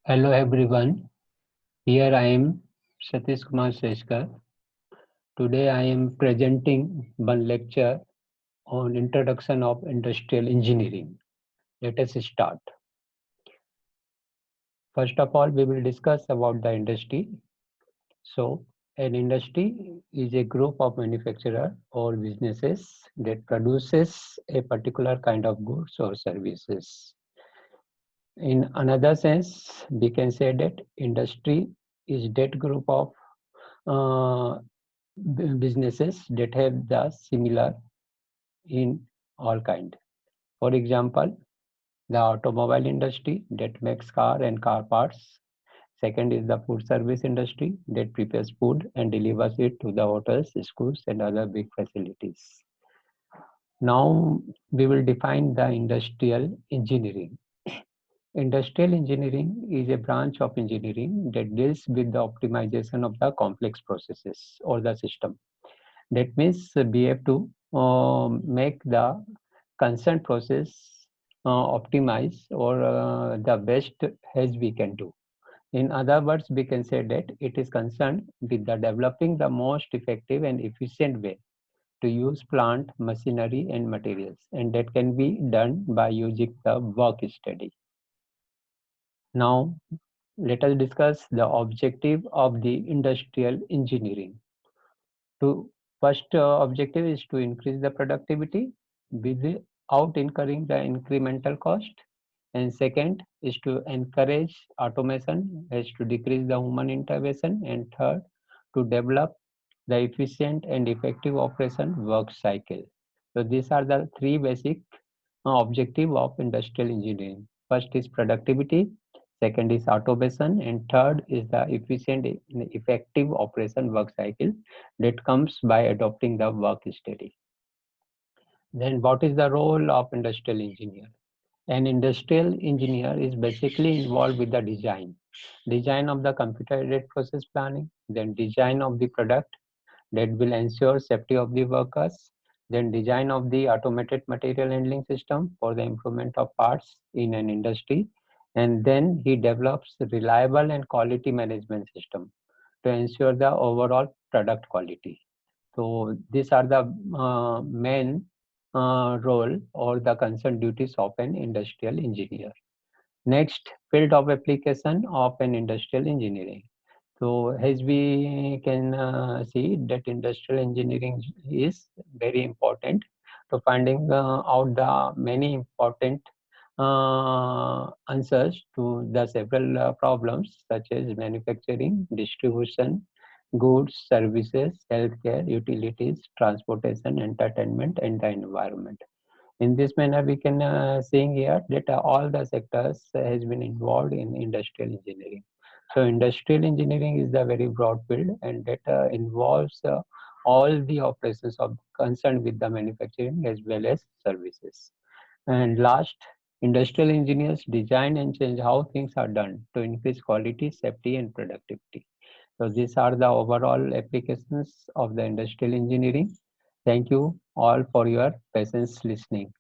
Hello everyone, here I am Satish Kumar Shejkar. Today I am presenting one lecture on introduction of industrial engineering. Let us start. First of all, we will discuss about the industry. So, an industry is a group of manufacturer or businesses that produces a particular kind of goods or services. In another sense, we can say that industry is that group of uh, businesses that have the similar in all kind. For example, the automobile industry that makes car and car parts. Second is the food service industry that prepares food and delivers it to the hotels, schools, and other big facilities. Now we will define the industrial engineering. Industrial engineering is a branch of engineering that deals with the optimization of the complex processes or the system. That means we have to make the concerned process optimize or the best as we can do. In other words, we can say that it is concerned with the developing the most effective and efficient way to use plant, machinery and materials, and that can be done by using the work study. Now, let us discuss the objective of the industrial engineering. To first objective is to increase the productivity without incurring the incremental cost, and second is to encourage automation as to decrease the human intervention, and third to develop the efficient and effective operation work cycle. So these are the three basic objective of industrial engineering. First is productivity, second is automation, and third is the efficient and effective operation work cycle that comes by adopting the work study. Then what is the role of industrial engineer? An industrial engineer is basically involved with the design of the computer-aided process planning, then design of the product that will ensure safety of the workers, then design of the automated material handling system for the improvement of parts in an industry, and then he develops reliable and quality management system to ensure the overall product quality. So these are the main role or the concerned duties of an industrial engineer. Next, field of application of an industrial engineering. So as we can see that industrial engineering is very important to finding out the many important answers to the several problems such as manufacturing, distribution, goods, services, healthcare, utilities, transportation, entertainment, and the environment. In this manner, we can seeing here that all the sectors has been involved in industrial engineering. So industrial engineering is the very broad field and that involves all the operations of concerned with the manufacturing as well as services. And last, industrial engineers design and change how things are done to increase quality, safety, and productivity. So these are the overall applications of the industrial engineering. Thank you all for your patience listening.